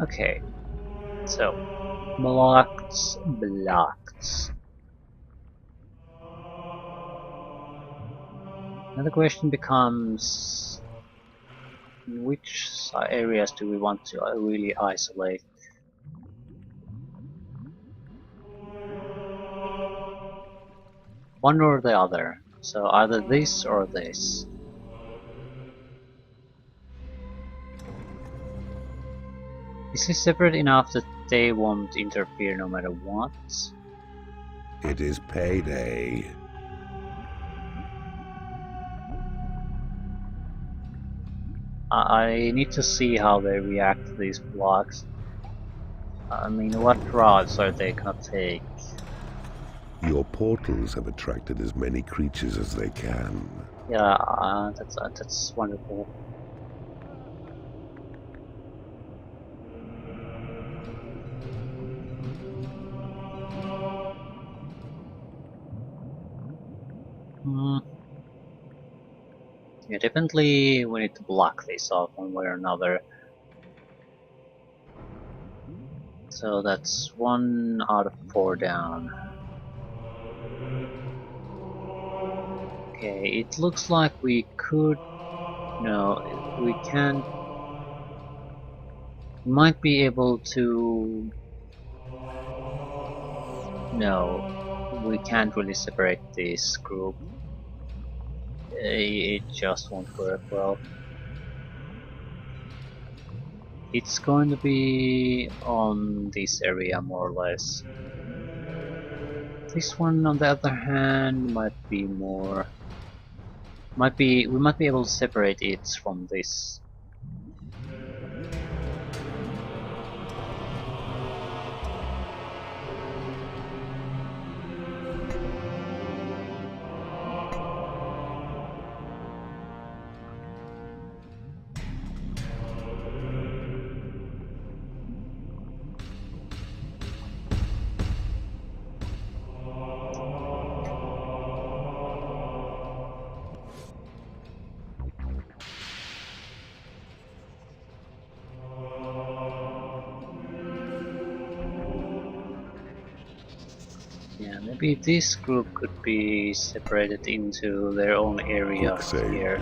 Okay, so blocked. Now the question becomes, which areas do we want to really isolate? One or the other. So either this or this. Is this separate enough that they won't interfere no matter what? It is payday. I need to see how they react to these blocks. I mean, what routes are they gonna take? Your portals have attracted as many creatures as they can. Yeah, that's wonderful. Hmm. Yeah, definitely we need to block this off one way or another. So that's 1 out of 4 down. Okay, it looks like we could... No, we can't... We might be able to... No, we can't really separate this group. It just won't work well. It's going to be on this area more or less. This one, on the other hand, might be more... we might be able to separate it from this. Yeah, maybe this group could be separated into their own area Quick save. here.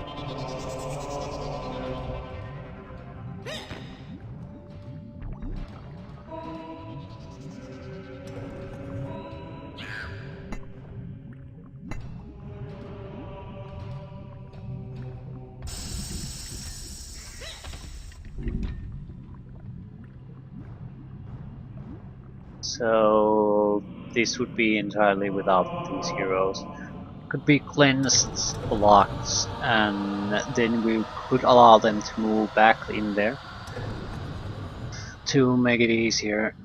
So this would be entirely without these heroes. Could be cleansed, blocked, and then we could allow them to move back in there to make it easier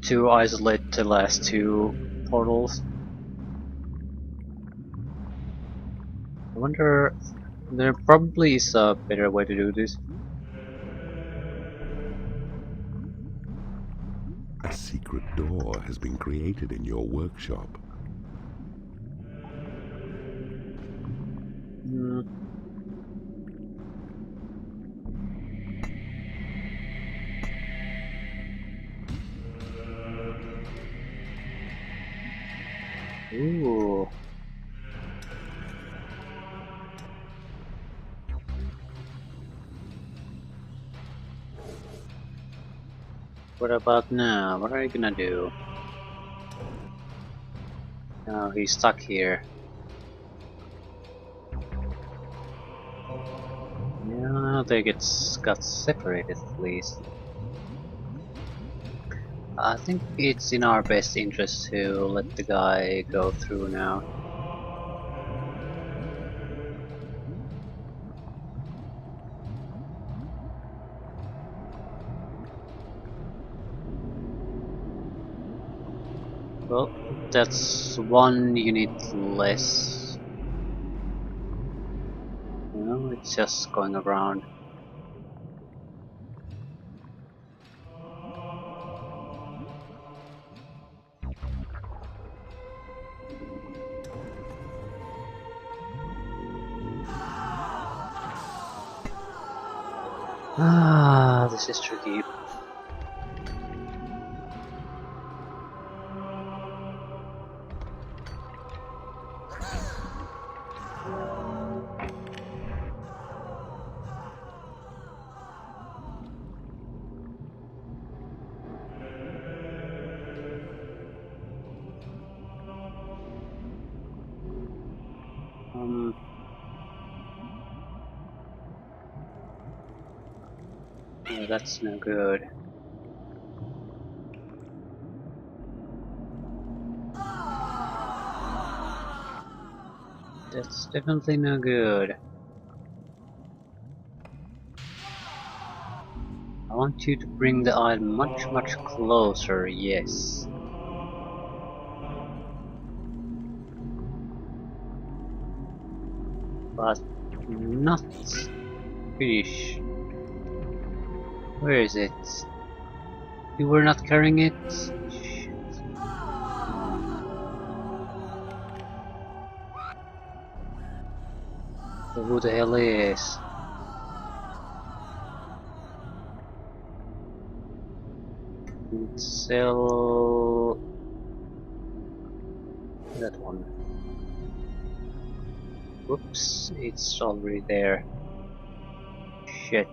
to isolate the last 2 portals. I wonder, there probably is a better way to do this. A secret door has been created in your workshop. Hmm. Ooh. What about now? What are you gonna do? Oh, he's stuck here. Yeah, they got separated at least. I think it's in our best interest to let the guy go through now. Well, that's 1 unit less. Well, it's just going around. Ah, this is tricky. Um, yeah, that's no good. That's definitely no good. I want you to bring the item much, much closer, yes. But not finish. Where is it? You were not carrying it? Shit. So who the hell is? Sell that one. Whoops, it's already there. Shit.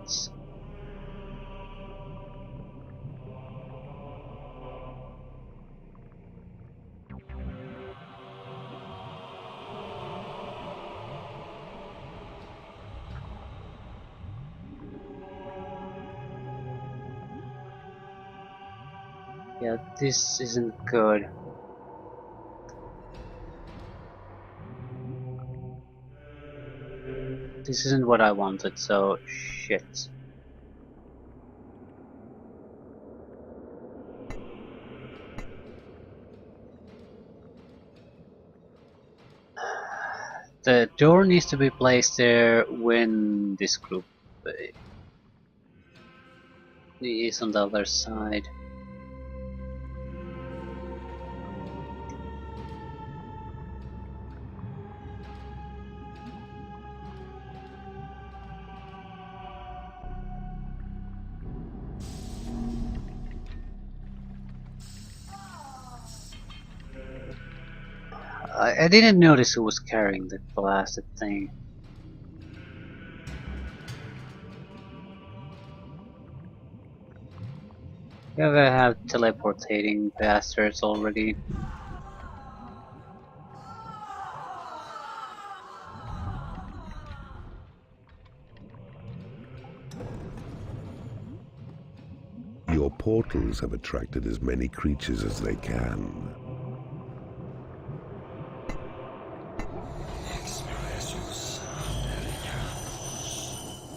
Yeah, this isn't good. This isn't what I wanted, so shit. The door needs to be placed there when this group is on the other side. I didn't notice who was carrying the blasted thing. Yeah, I have teleportating bastards already. Your portals have attracted as many creatures as they can.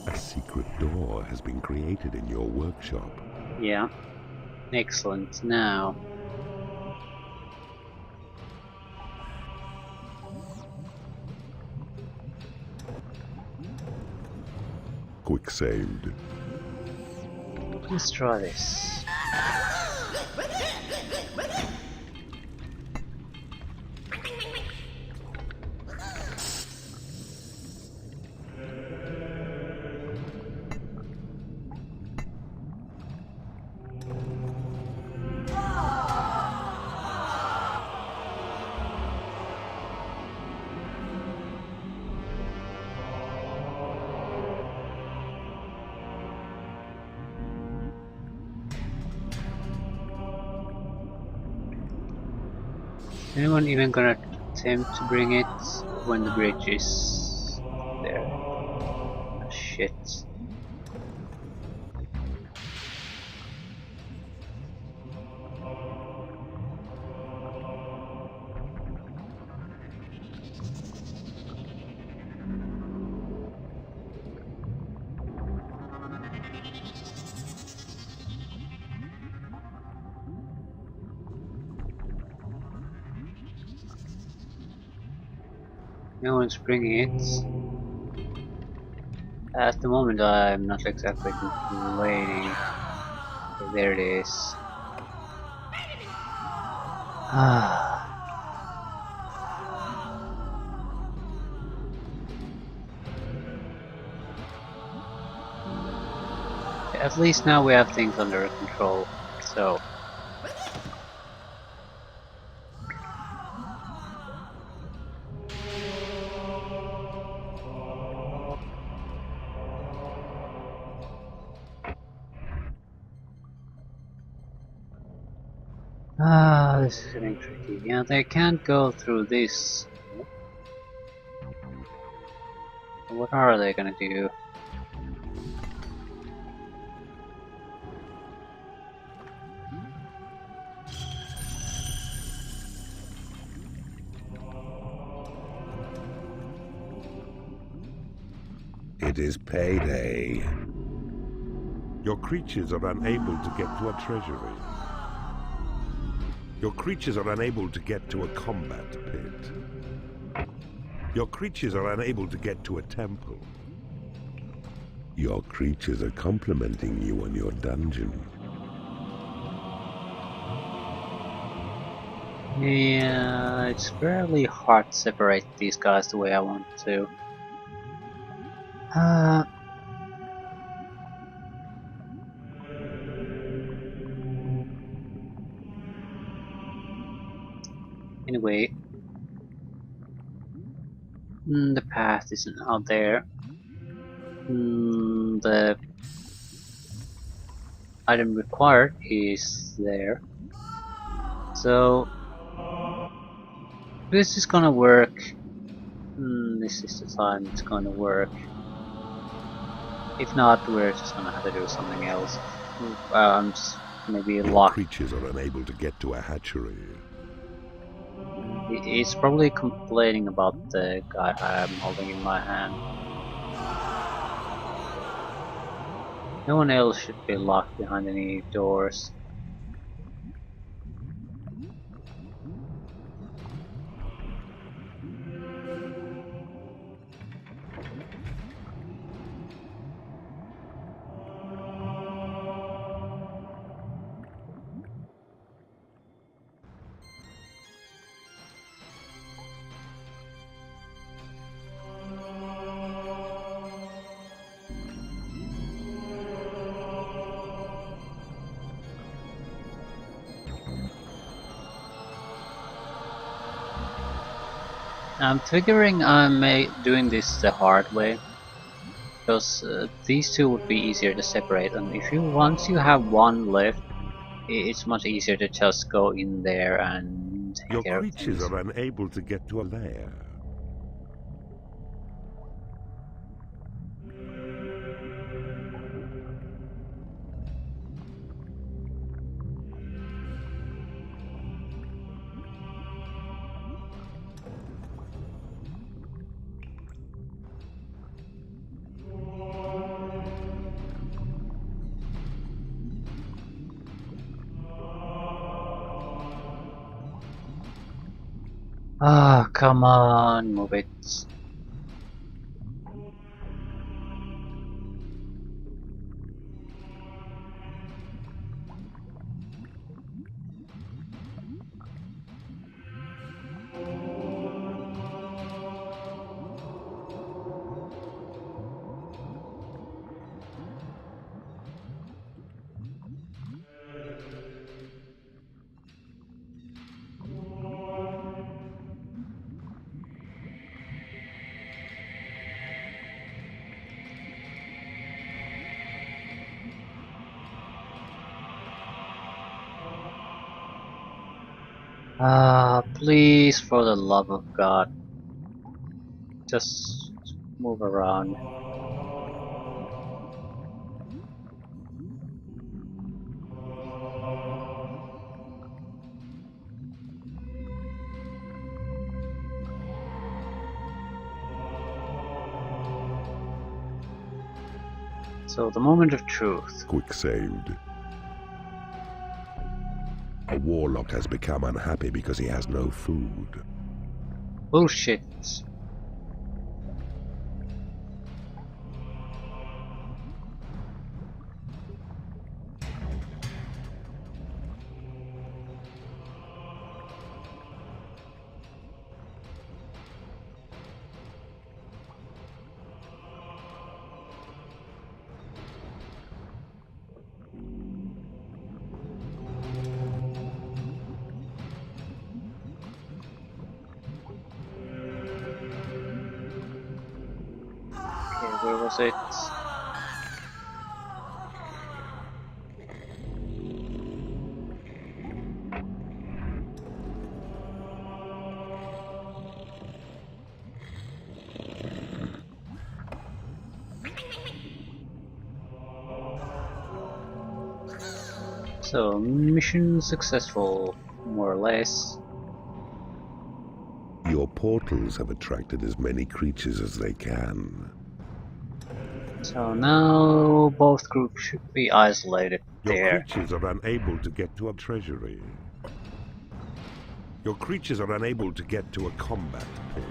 A secret door has been created in your workshop. Yeah, excellent. Now, Quick saved. let's try this. Anyone even gonna attempt to bring it when the bridge is there? Ah, shit. No one's bringing it. At the moment, I'm not exactly complaining. Okay, there it is. Ah. At least now we have things under control. So, this is getting tricky. Yeah, they can't go through this. What are they gonna do? It is payday. Your creatures are unable to get to a treasury. Your creatures are unable to get to a combat pit. Your creatures are unable to get to a temple. Your creatures are complimenting you on your dungeon. Yeah, it's fairly hard to separate these guys the way I want to. Uh, anyway, the path isn't out there. The item required is there. So, this is gonna work. This is the time it's gonna work. If not, we're just gonna have to do something else. Just maybe Your lock. creatures are unable to get to a hatchery. He's probably complaining about the guy I'm holding in my hand. No one else should be locked behind any doors. I'm figuring I'm doing this the hard way, because these two would be easier to separate, and if you once you have one left, it's much easier to just go in there and take Your care of creatures things. are unable to get to a lair. Ah, come on, move it. Ah, please, for the love of God, just move around. So, the moment of truth. Quick saved. A warlock has become unhappy because he has no food. Bullshit. Where was it? So, mission successful, more or less. Your portals have attracted as many creatures as they can. So now both groups should be isolated Your there. creatures are unable to get to a treasury. Your creatures are unable to get to a combat pit.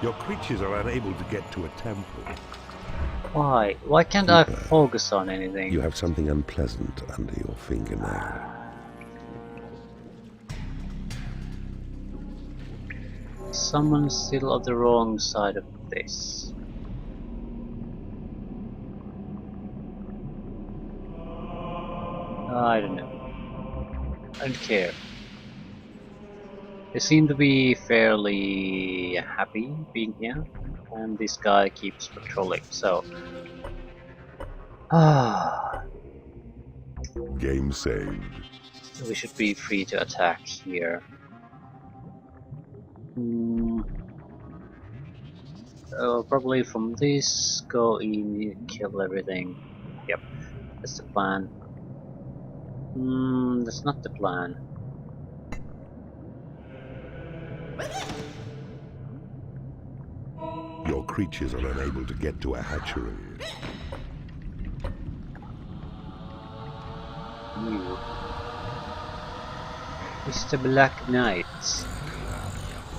Your creatures are unable to get to a temple. Why? Why can't I Keeper, focus on anything? You have something unpleasant under your fingernail. Someone's still on the wrong side of this. I don't know. I don't care. They seem to be fairly happy being here, and this guy keeps patrolling, so... Game saved. we should be free to attack here. Probably from this, go in, kill everything. Yep, that's the plan. That's not the plan. Your creatures are unable to get to a hatchery. You. Mr. Black Knight.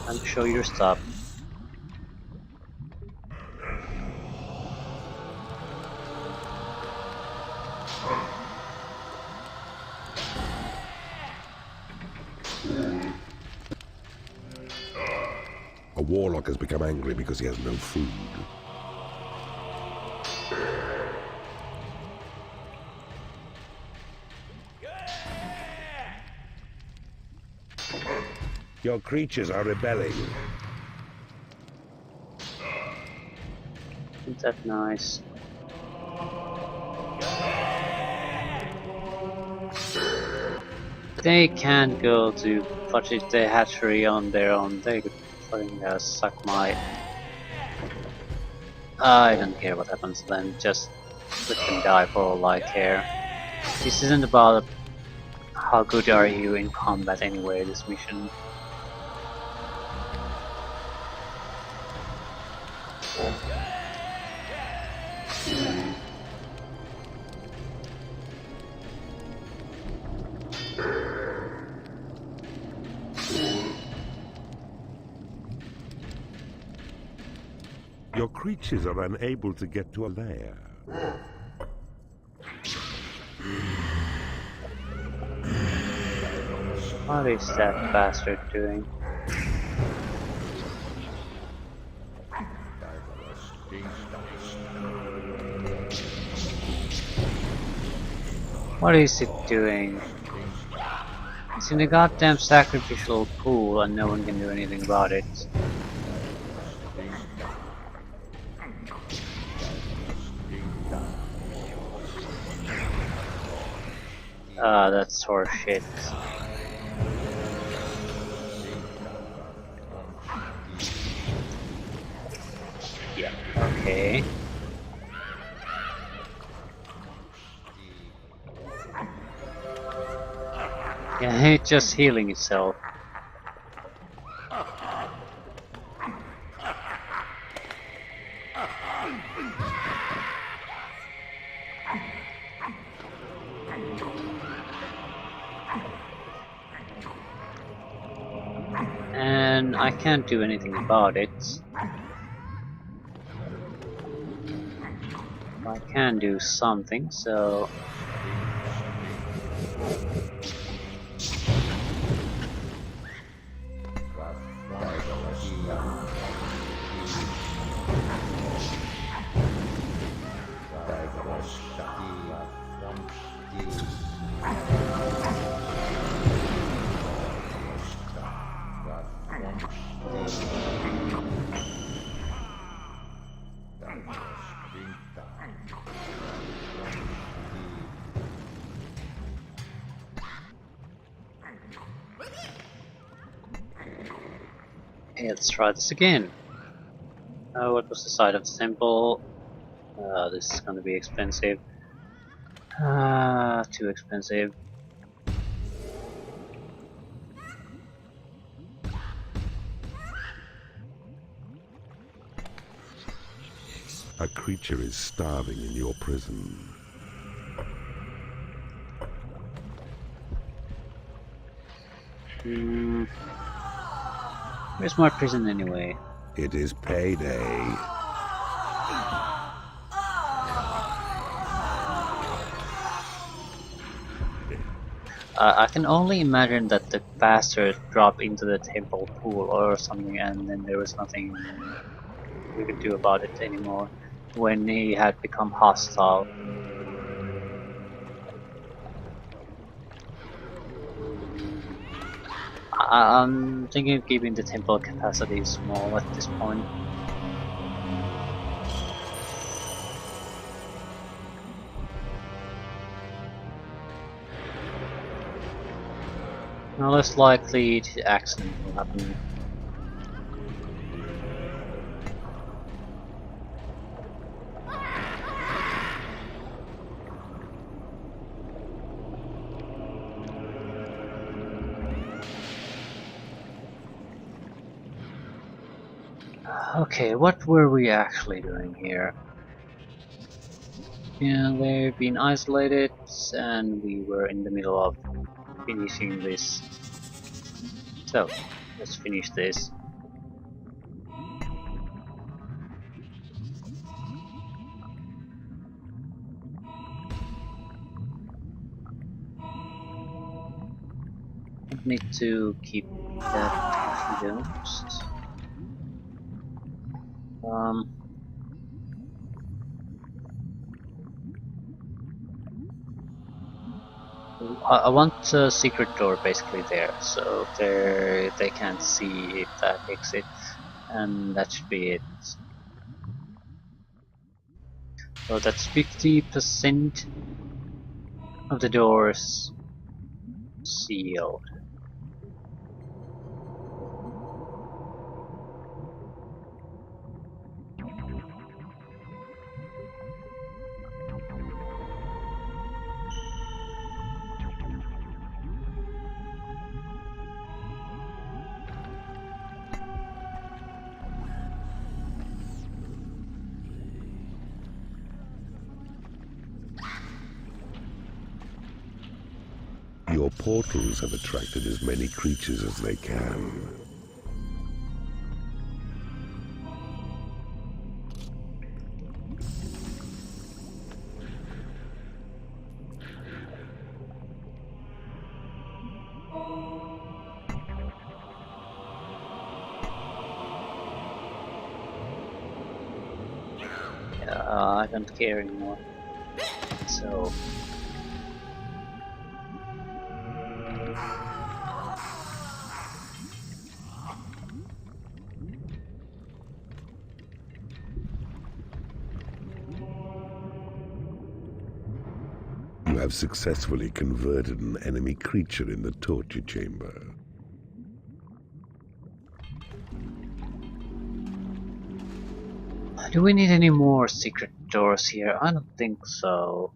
I'll show your stuff. A warlock has become angry because he has no food. Your creatures are rebelling. Isn't that nice? They can't go to purchase the hatchery on their own. They could fucking suck my... I don't care what happens to them, just let them die for all I care. This isn't about how good are you in combat anyway, this mission. Your creatures are unable to get to a lair. What is that bastard doing? What is it doing? It's in the goddamn sacrificial pool and no one can do anything about it. Ah, that's horseshit. Yeah, okay. Yeah, it's just healing itself. And I can't do anything about it. I can do something, so... Okay, let's try this again. What was the side of the temple? This is gonna be expensive. Too expensive. A creature is starving in your prison. Where's my prison anyway? It is payday. I can only imagine that the bastard dropped into the temple pool or something, and then there was nothing we could do about it anymore when he had become hostile. I'm thinking of keeping the temple capacity small at this point. Now less likely the accident will happen. Okay, what were we actually doing here? Yeah, they've been isolated, and we were in the middle of finishing this. So, let's finish this. I need to keep that closed. I want a secret door basically there, so they can't see that exit, and that should be it. So that's 50% of the doors sealed. Your portals have attracted as many creatures as they can. I don't care anymore. So You have successfully converted an enemy creature in the torture chamber. do we need any more secret doors here? I don't think so.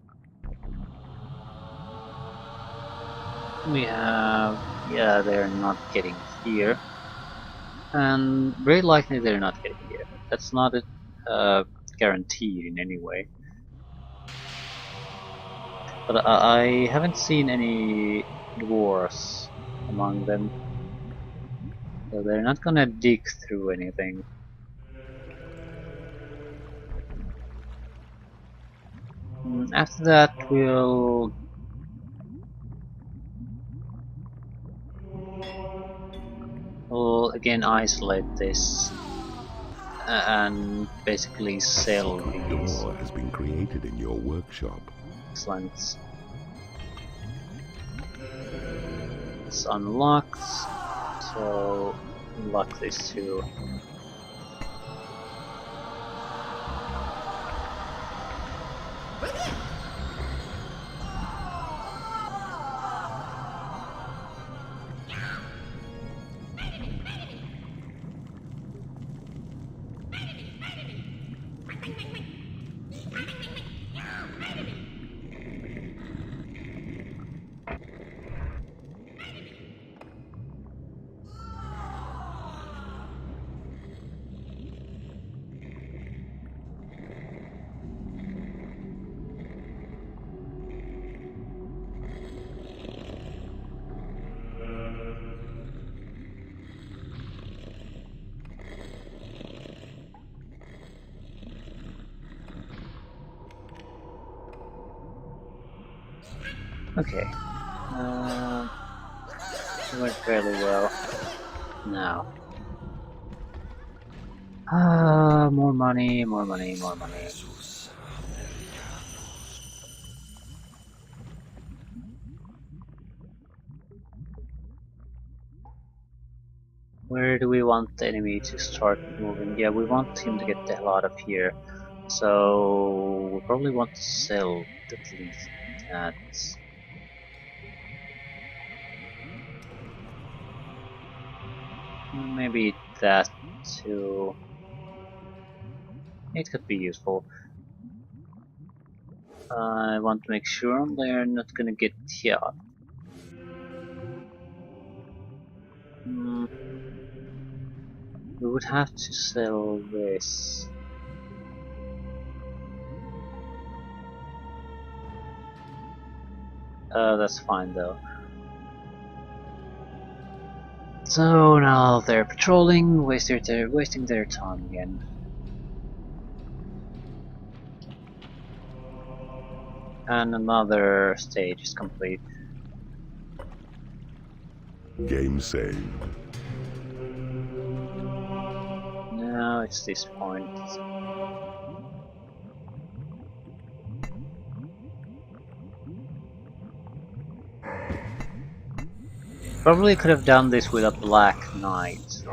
We have... yeah, they're not getting here. And very likely they're not getting here. That's not a guarantee in any way. But I haven't seen any dwarves among them. So they're not gonna dig through anything. After that we'll again isolate this and basically sell A these. door has been created in your workshop. Excellent. It's unlocked, so unlock this too. Okay. It went fairly well. Now. More money, more money, more money. Where do we want the enemy to start moving? Yeah, we want him to get the hell out of here. So we probably want to sell at least that. Maybe that too. It could be useful. I want to make sure they're not gonna get here. Hmm, we would have to sell this. That's fine though. So now they're patrolling, wasting their time again. And another stage is complete. Game saved. Now it's this point. Probably could have done this with a Black Knight.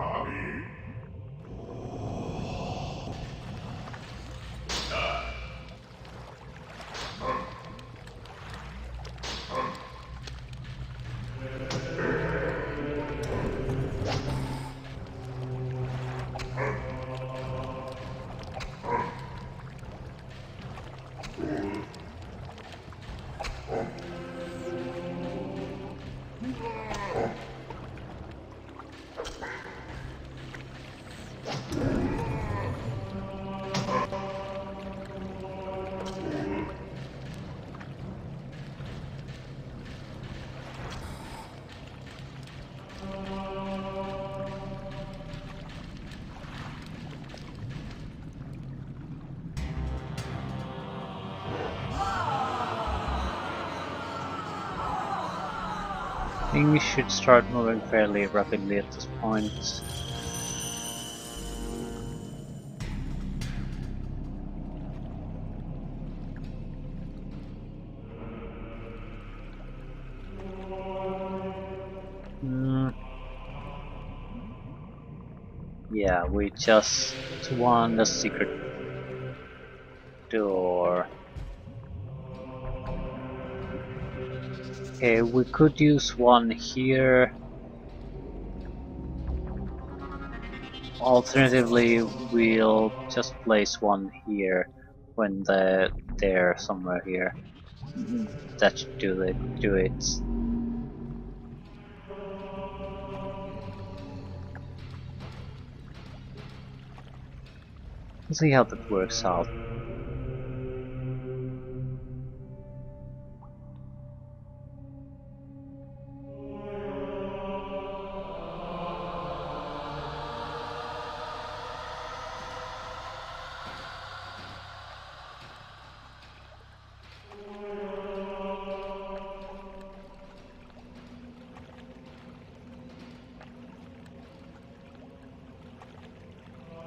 Things should start moving fairly rapidly at this point. Hmm. Yeah, we just won the secret door. Okay, we could use one here. Alternatively, we'll just place one here when they're somewhere here. That should do it. We'll see how that works out.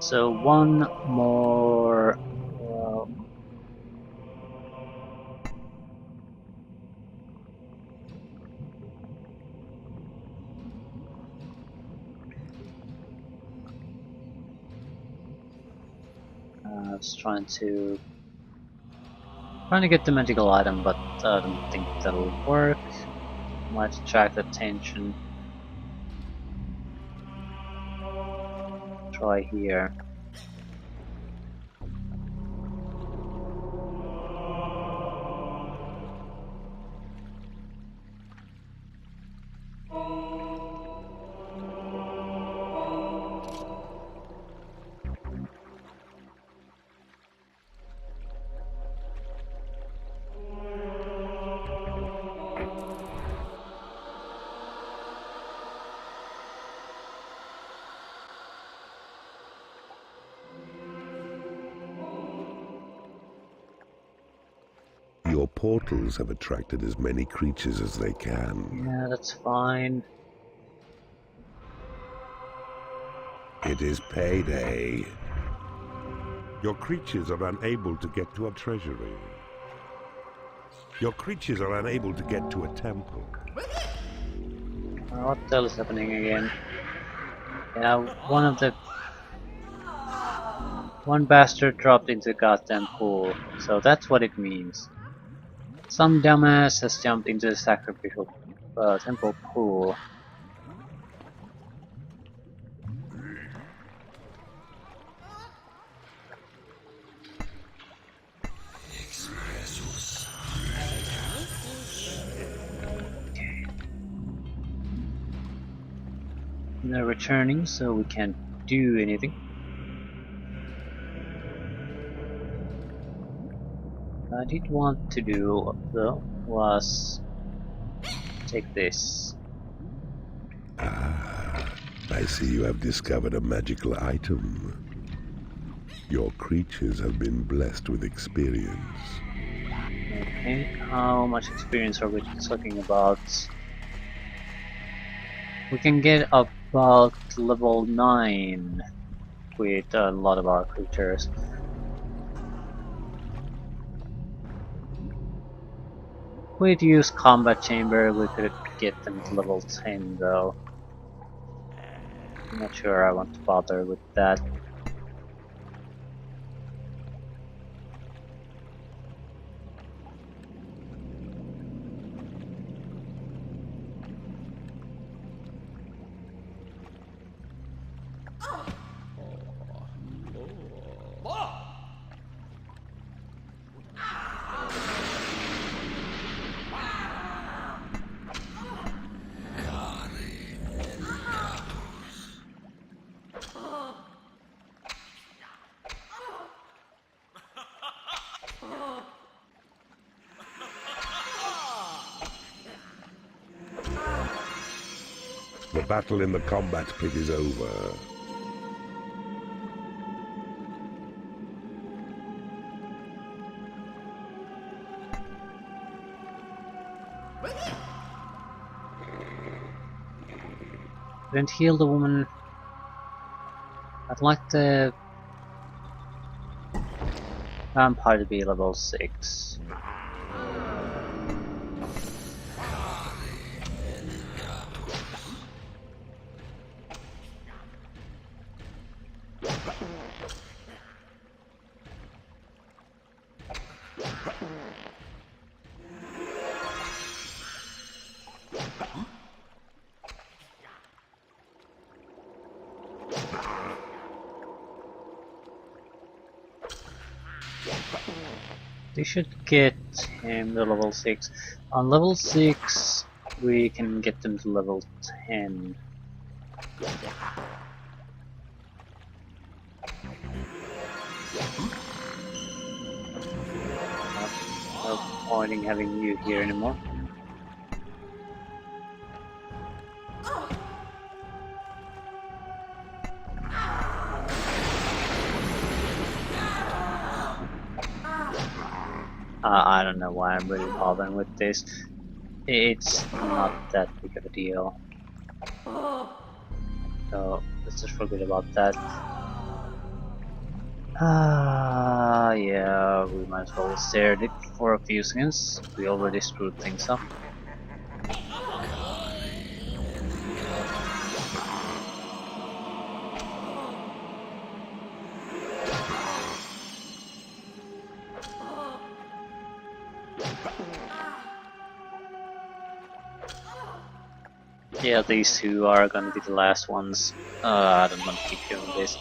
So one more. I was trying to get the magical item, but I don't think that'll work. Might attract attention. Try here. Your portals have attracted as many creatures as they can. Yeah, that's fine. It is payday. Your creatures are unable to get to a treasury. Your creatures are unable to get to a temple. What the hell is happening again? Yeah, one bastard dropped into the goddamn pool, so that's what it means. Some dumbass has jumped into the sacrificial temple pool. They're returning, so we can't do anything. What I did want to do, though, was take this. Ah, I see you have discovered a magical item. Your creatures have been blessed with experience. Okay, how much experience are we talking about? We can get about level 9 with a lot of our creatures. We'd use combat chamber, we could get them to level 10 though. I'm not sure I want to bother with that. The battle in the combat pit is over. Didn't heal the woman. I'd like the vampire to be level 6. They should get him to level 6. On level 6, we can get them to level 10. No point in having you here anymore. I don't know why I'm really bothering with this. It's not that big of a deal. So let's just forget about that. Yeah, we might as well stare at it for a few seconds. We already screwed things up. Yeah, these two are gonna be the last ones. I don't want to keep doing this.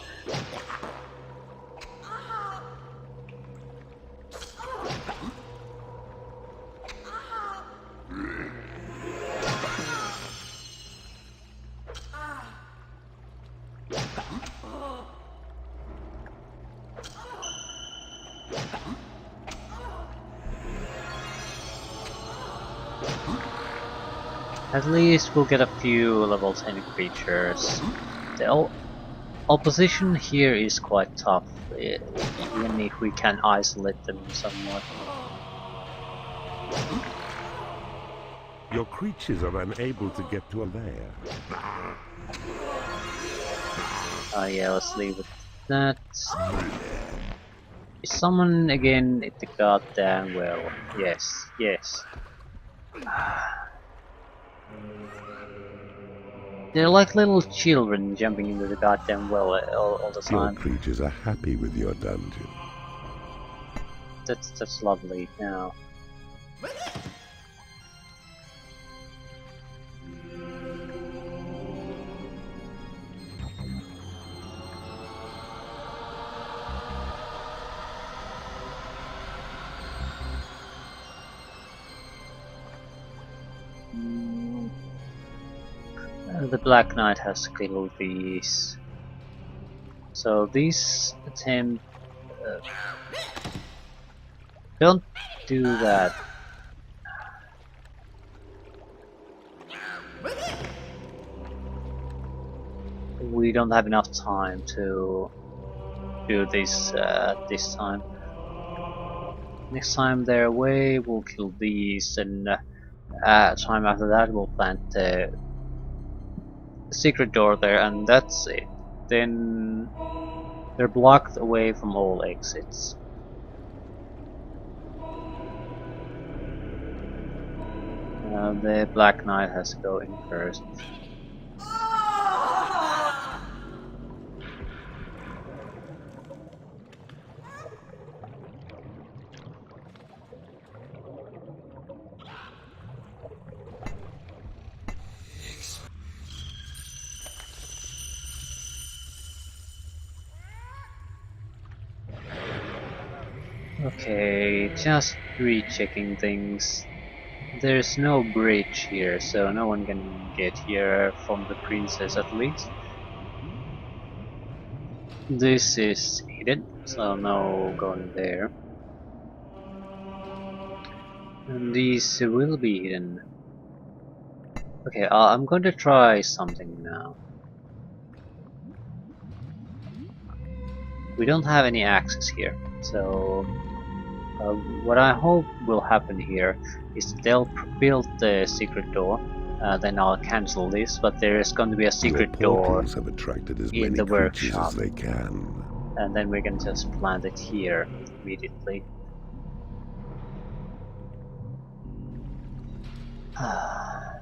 At least we'll get a few level 10 creatures. The opposition here is quite tough, even if we can isolate them somewhat. Your creatures are unable to get to a lair. Yeah, let's leave it at that. Is someone again at the goddamn well? Yes, yes. They're like little children jumping into the goddamn well all the Your time. creatures are happy with your dungeon. That's lovely. Now, the Black Knight has killed these. So these attempt. Don't do that. We don't have enough time to do this this time. Next time they're away, we'll kill these, and time after that, we'll plant the secret door there, and that's it. Then they're blocked away from all exits. The Black Knight has to go in first. Okay, just rechecking things. There's no bridge here, so no one can get here from the princess at least. This is hidden, so no going there. And these will be hidden. Okay, I'm going to try something now. We don't have any access here, so what I hope will happen here is they'll build the secret door, then I'll cancel this, but there is going to be a secret Your door portals have attracted as in many the creatures workshop, as they can. and then we can just plant it here immediately. Uh,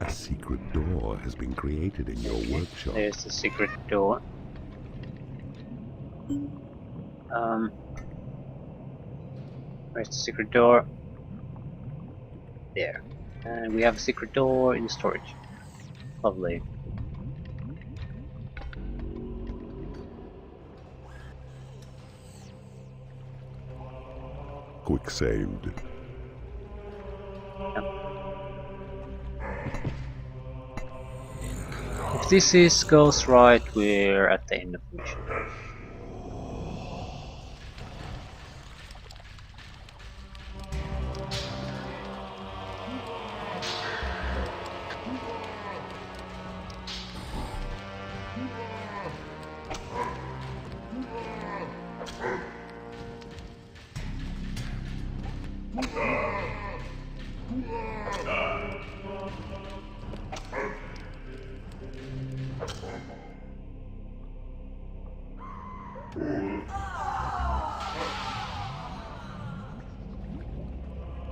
A secret door has been created in your workshop. There's the secret door. Where's the secret door? There. And we have a secret door in storage. Lovely. Quick saved. Yep. If this goes right, we're at the end of the mission.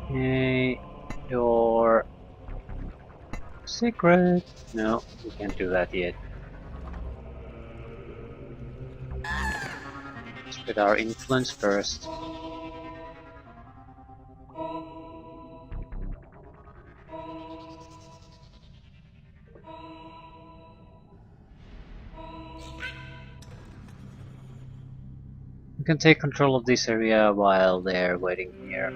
Okay, your secret. No, we can't do that yet. Spread our influence first. We can take control of this area while they're waiting here.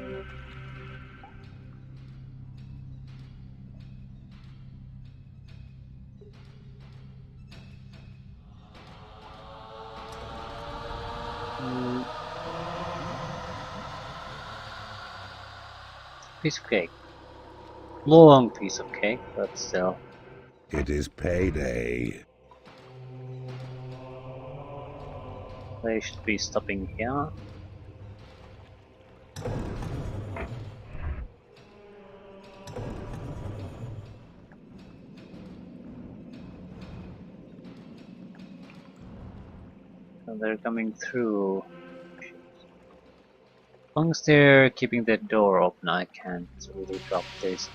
piece of cake. Long piece of cake, but still. It is payday. They should be stopping here. So they're coming through. As long as they're keeping the door open, I can't really drop this.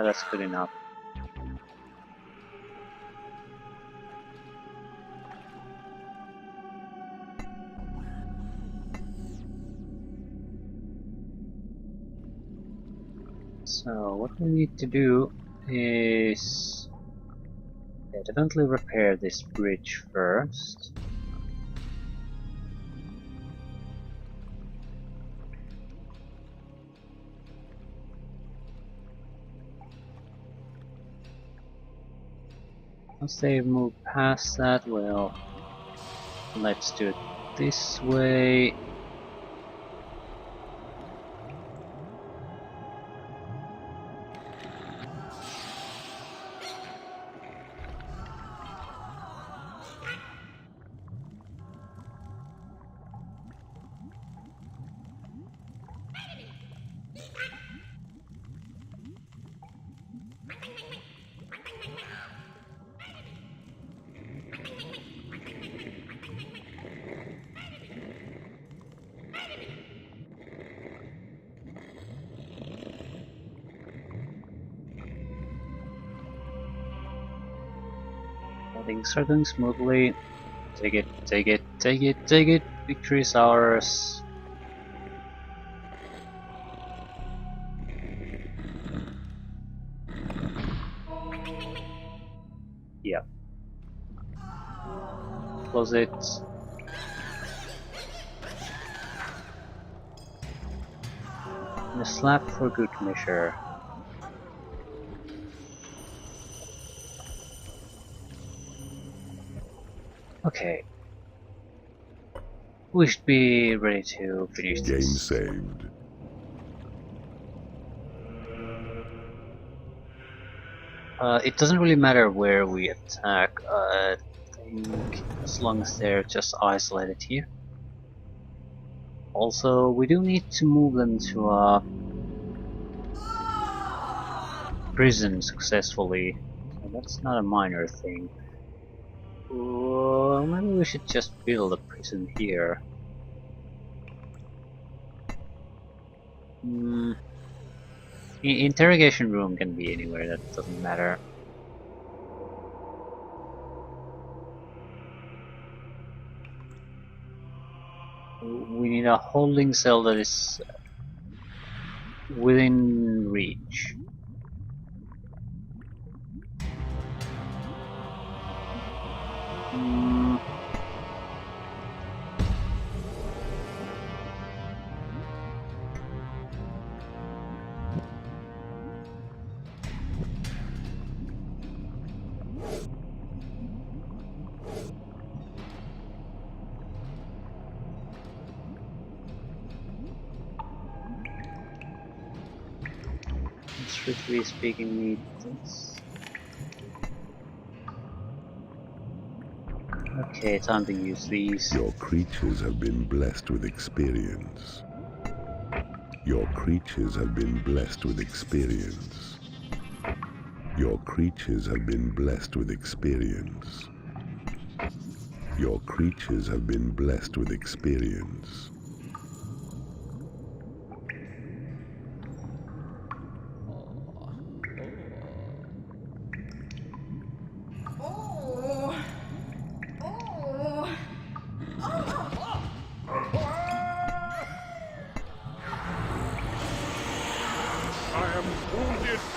That's good enough. So what we need to do is definitely repair this bridge first. Once they move past that, well, let's do it this way. Things are going smoothly. Take it, take it, take it, take it. Victory is ours. Yeah. Close it. And a slap for good measure. Okay. We should be ready to finish Game this. saved. It doesn't really matter where we attack, I think, as long as they're just isolated here. Also, we do need to move them to a prison successfully. So that's not a minor thing. Well, maybe we should just build a prison here. Interrogation room can be anywhere, that doesn't matter. We need a holding cell that is within reach. Strictly speaking, need this. Okay, time to use these. Your creatures have been blessed with experience. Your creatures have been blessed with experience. Your creatures have been blessed with experience. Your creatures have been blessed with experience.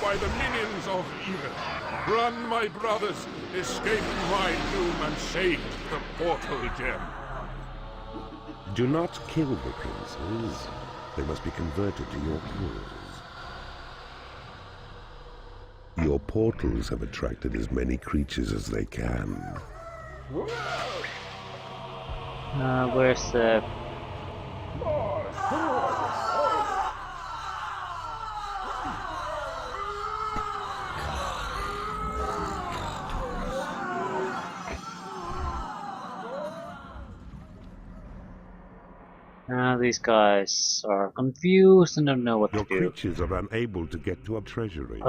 By the minions of evil. Run, my brothers, escape my doom and save the portal gem. Do not kill the princes. They must be converted to your cause. Your portals have attracted as many creatures as they can. Where's the... these guys are confused and don't know what Your to do. creatures are unable to get to a treasury.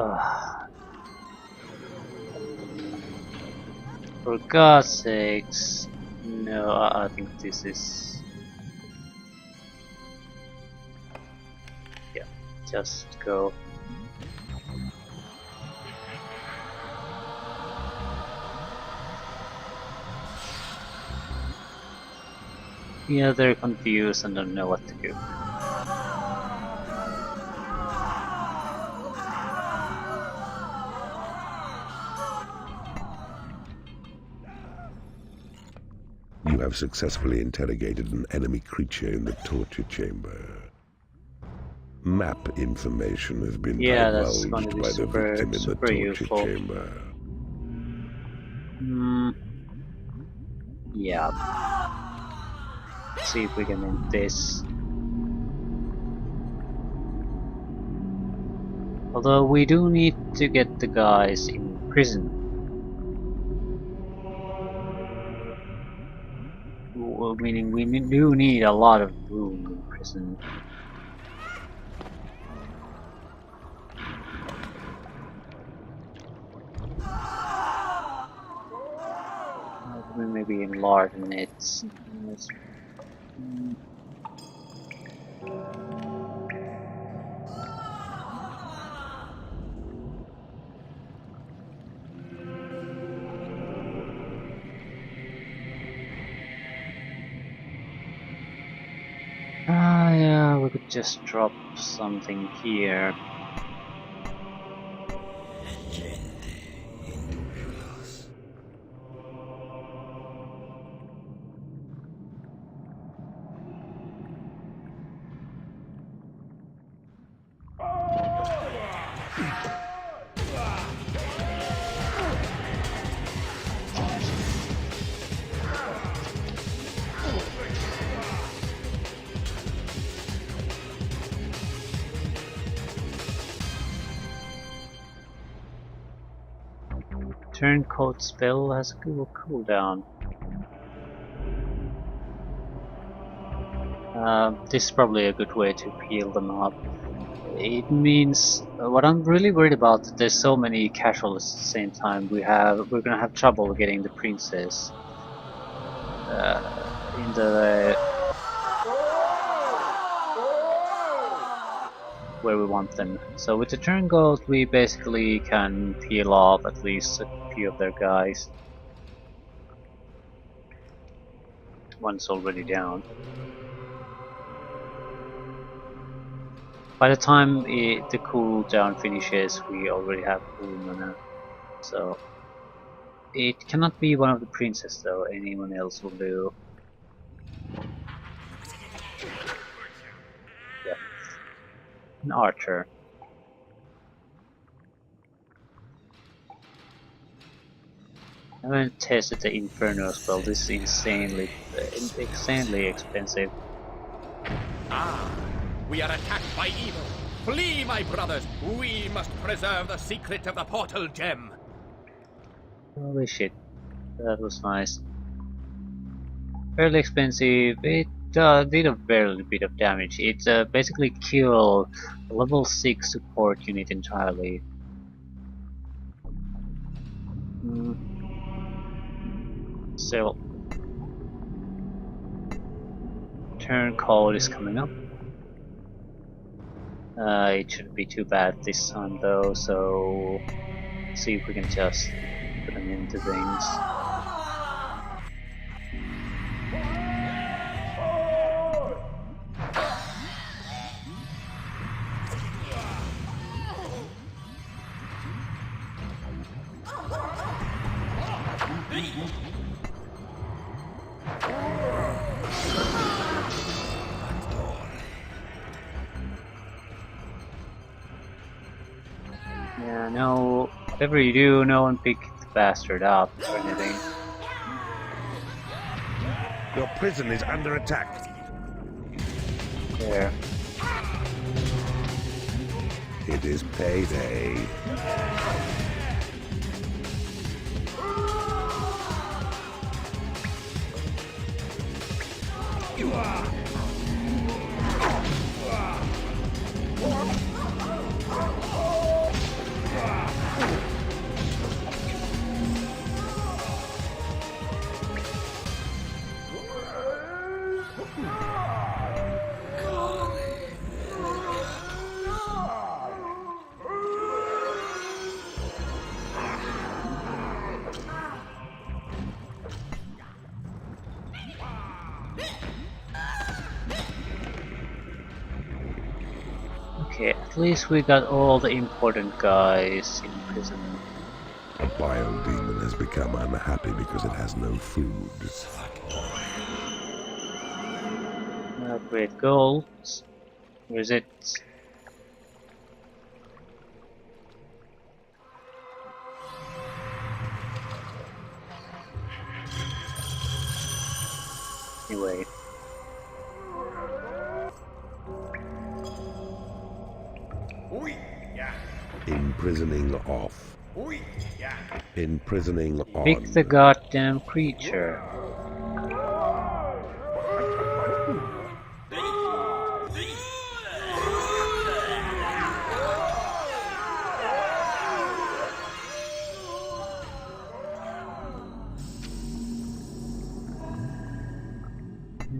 For God's sakes. No, I think this is... Yeah, just go. Yeah, they're confused and don't know what to do. You have successfully interrogated an enemy creature in the torture chamber. Map information has been that's going to divulged be by the victim in the torture useful. chamber. Yeah. Let's see if we can end this. Although we do need to get the guys in prison. Meaning we do need a lot of room in prison. We maybe enlarge it. Yeah, we could just drop something here. Turncoat spell has a good cooldown. This is probably a good way to heal them up. It means what I'm really worried about. There's so many casualties at the same time. We're gonna have trouble getting the princess in the where we want them. So with the turncoat, we basically can peel off at least a few of their guys. One's already down. By the time the cooldown finishes, we already have full mana. So it cannot be one of the princes though, anyone else will do. Yeah. An archer. I haven't tested the Inferno spell. This is insanely expensive. We are attacked by evil. Flee, my brothers. We must preserve the secret of the portal gem. Holy shit. That was nice. Fairly expensive. It did a very bit of damage. It basically killed a level 6 support unit entirely. So, turn code is coming up. It shouldn't be too bad this time though, so see if we can just put them into things. Whatever you do, no one pick the bastard up or anything. Your prison is under attack. There. It is payday. Okay, at least we got all the important guys in prison. A biodemon has become unhappy because it has no food. Great goals. Where is it? Anyway. Imprisoning off. Imprisoning on. Pick the goddamn creature.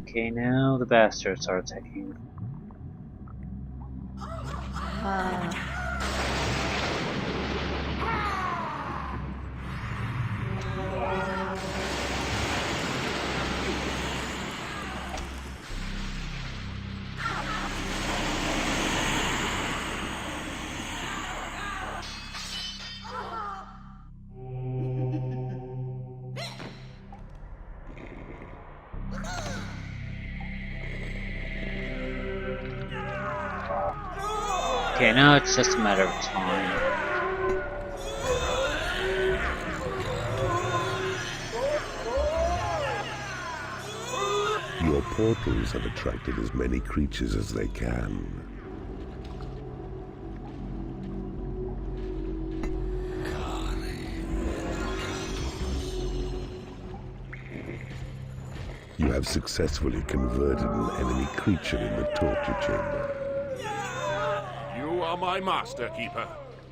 Okay, now the bastards are attacking. Okay, now it's just a matter of time. Your portals have attracted as many creatures as they can. You have successfully converted an enemy creature in the torture chamber. You are my master, Keeper.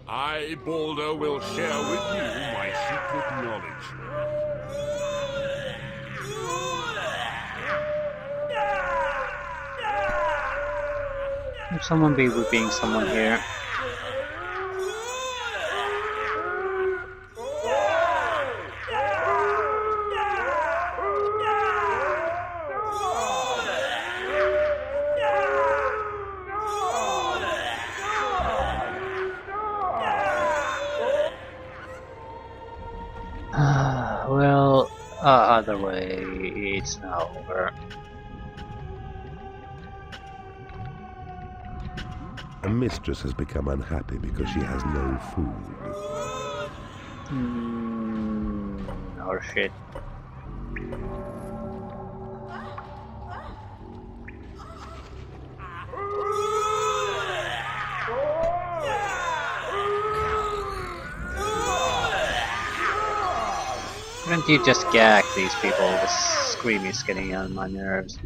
I, Balder, will share with you my secret knowledge. Should someone be whipping someone here? Well, either way, it's now over. A mistress has become unhappy because she has no food. Or shit. Couldn't you just gag these people? The scream is getting on my nerves.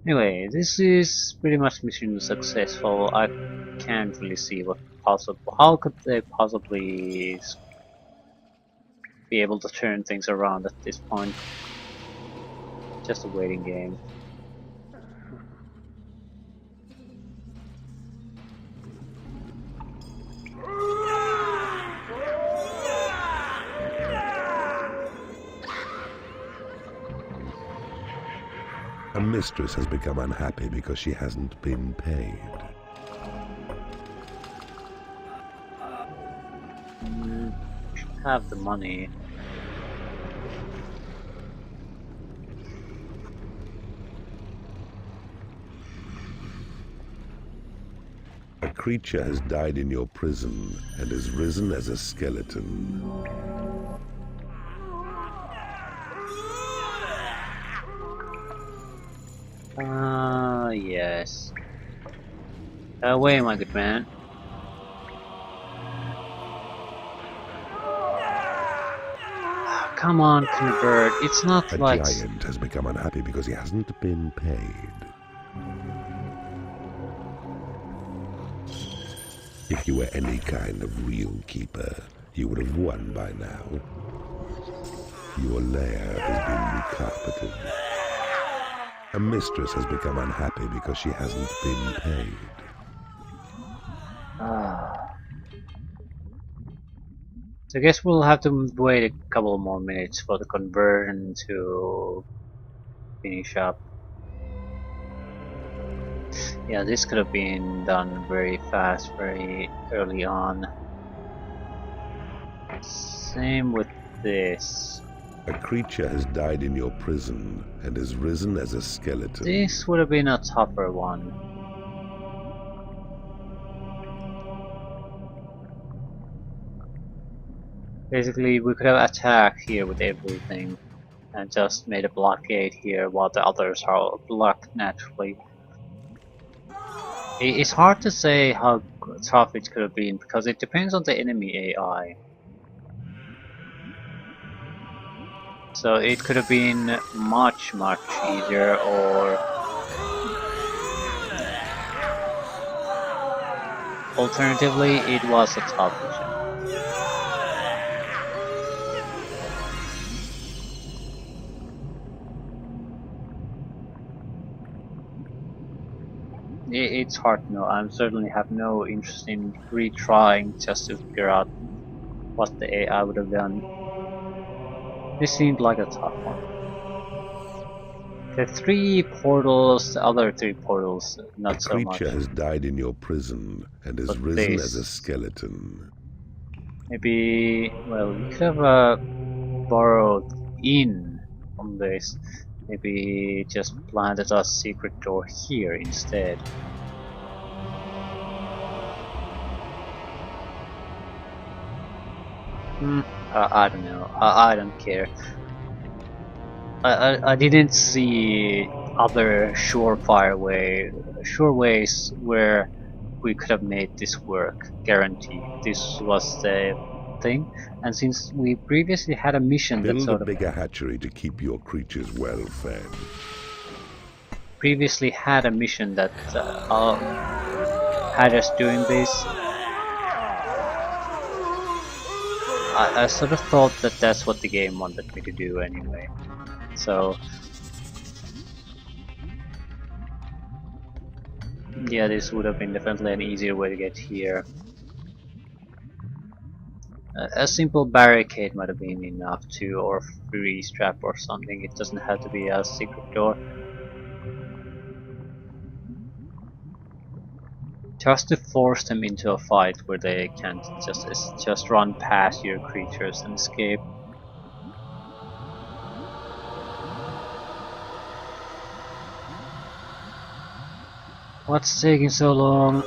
Anyway, this is pretty much mission successful. I can't really see what possible. How could they possibly be able to turn things around at this point? Just a waiting game. A mistress has become unhappy because she hasn't been paid. Should have the money. A creature has died in your prison and has risen as a skeleton. Yes. Away, my good man. Come on, convert. It's not A like... giant has become unhappy because he hasn't been paid. If you were any kind of real keeper, you would have won by now. Your lair has been recarpeted. A mistress has become unhappy because she hasn't been paid. So I guess we'll have to wait a couple more minutes for the conversion to finish up. Yeah, this could have been done very fast, very early on. Same with this. A creature has died in your prison and has risen as a skeleton. This would have been a tougher one. Basically, we could have attacked here with everything and just made a blockade here while the others are blocked naturally. It's hard to say how tough it could have been because it depends on the enemy AI. So it could have been much easier, or alternatively it was a tough mission. It's hard to know. I certainly have no interest in retrying just to figure out what the AI would have done. This seemed like a tough one. The three portals, the other three portals, not so much. A creature has died in your prison and has risen as a skeleton. Maybe, well, we could have borrowed in on this. Maybe just planted a secret door here instead. I don't know. I don't care. I didn't see other sure ways where we could have made this work. Guaranteed. This was the thing. And since we previously had a mission that Build sort a of bigger hatchery to keep your creatures well fed. previously had a mission that had us doing this, I sort of thought that that's what the game wanted me to do anyway. So yeah, this would have been definitely an easier way to get here. A simple barricade might have been enough too, or freeze trap or something. It doesn't have to be a secret door. Just to force them into a fight where they can't just run past your creatures and escape. What's taking so long?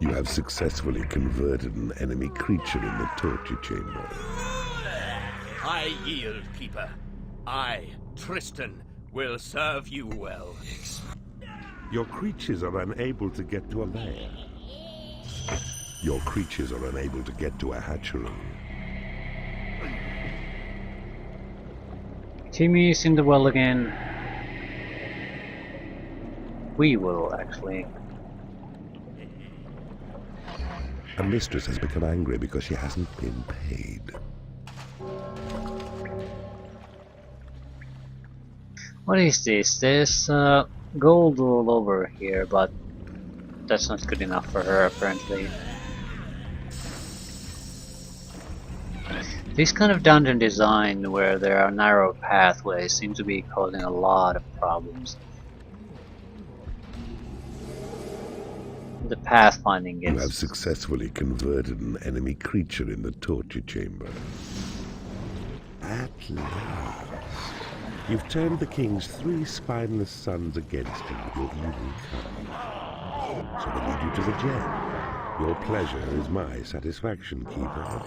You have successfully converted an enemy creature in the torture chamber. I yield, Keeper. I, Tristan, will serve you well. Your creatures are unable to get to a lair. Your creatures are unable to get to a hatchery. Timmy's in the well again. We will actually. A mistress has become angry because she hasn't been paid. What is this? There's gold all over here, but that's not good enough for her apparently. This kind of dungeon design where there are narrow pathways seem to be causing a lot of problems. the pathfinding You have gets. successfully converted an enemy creature in the torture chamber. At last. You've turned the king's 3 spineless sons against him with your evil cunning. So they lead you to the gem. Your pleasure is my satisfaction, Keeper.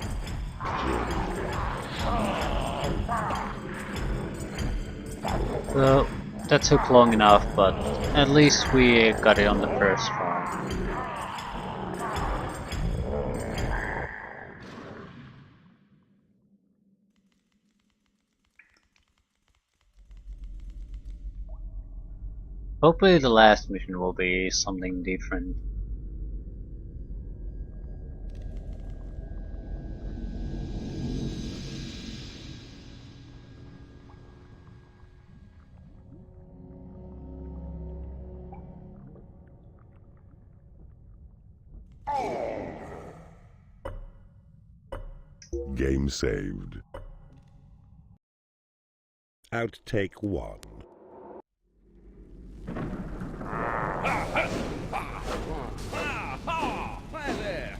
Well, that took long enough, but at least we got it on the first try. Hopefully the last mission will be something different. Game saved. Outtake 1. Hi there.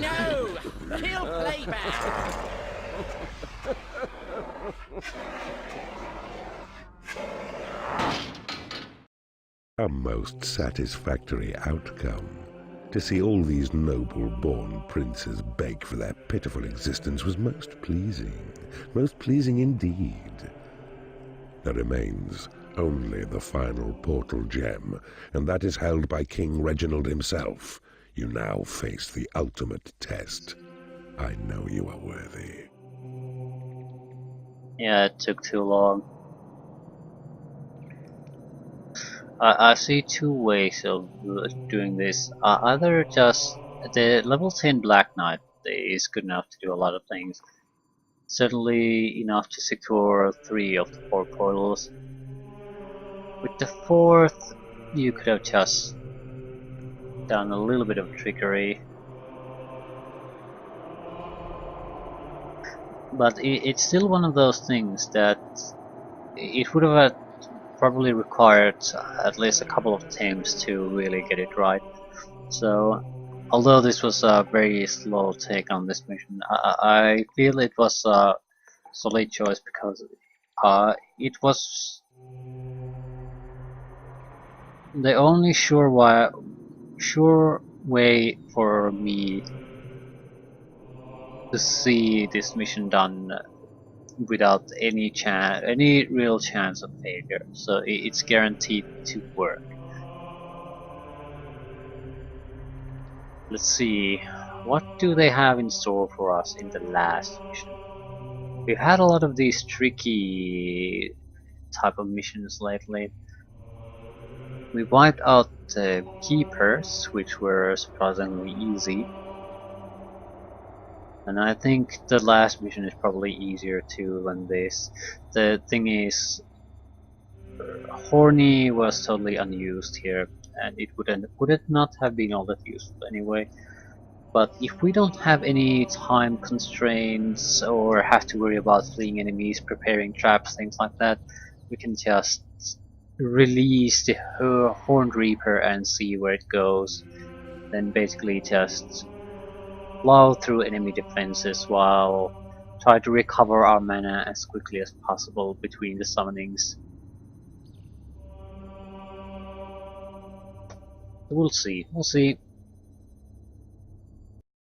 No! Kill playback! A most satisfactory outcome. To see all these noble-born princes beg for their pitiful existence was most pleasing indeed. There remains only the final portal gem, and that is held by King Reginald himself. You now face the ultimate test. I know you are worthy. Yeah, it took too long. I see 2 ways of doing this. Either just the level 10 Black Knight is good enough to do a lot of things. Certainly enough to secure 3 of the 4 portals. With the 4th, you could have just done a little bit of trickery. But it's still one of those things that it would have probably required at least a couple of attempts to really get it right. So, although this was a very slow take on this mission, I feel it was a solid choice because it was the only sure way for me to see this mission done without any real chance of failure. So it's guaranteed to work. Let's see, what do they have in store for us in the last mission? We've had a lot of these tricky type of missions lately. We wiped out the keepers, which were surprisingly easy. And I think the last mission is probably easier too than this. The thing is, Horny was totally unused here, and would it not have been all that useful anyway. But if we don't have any time constraints or have to worry about fleeing enemies, preparing traps, things like that, we can just release the Horned Reaper and see where it goes. Then basically just plow through enemy defenses while try to recover our mana as quickly as possible between the summonings. We'll see.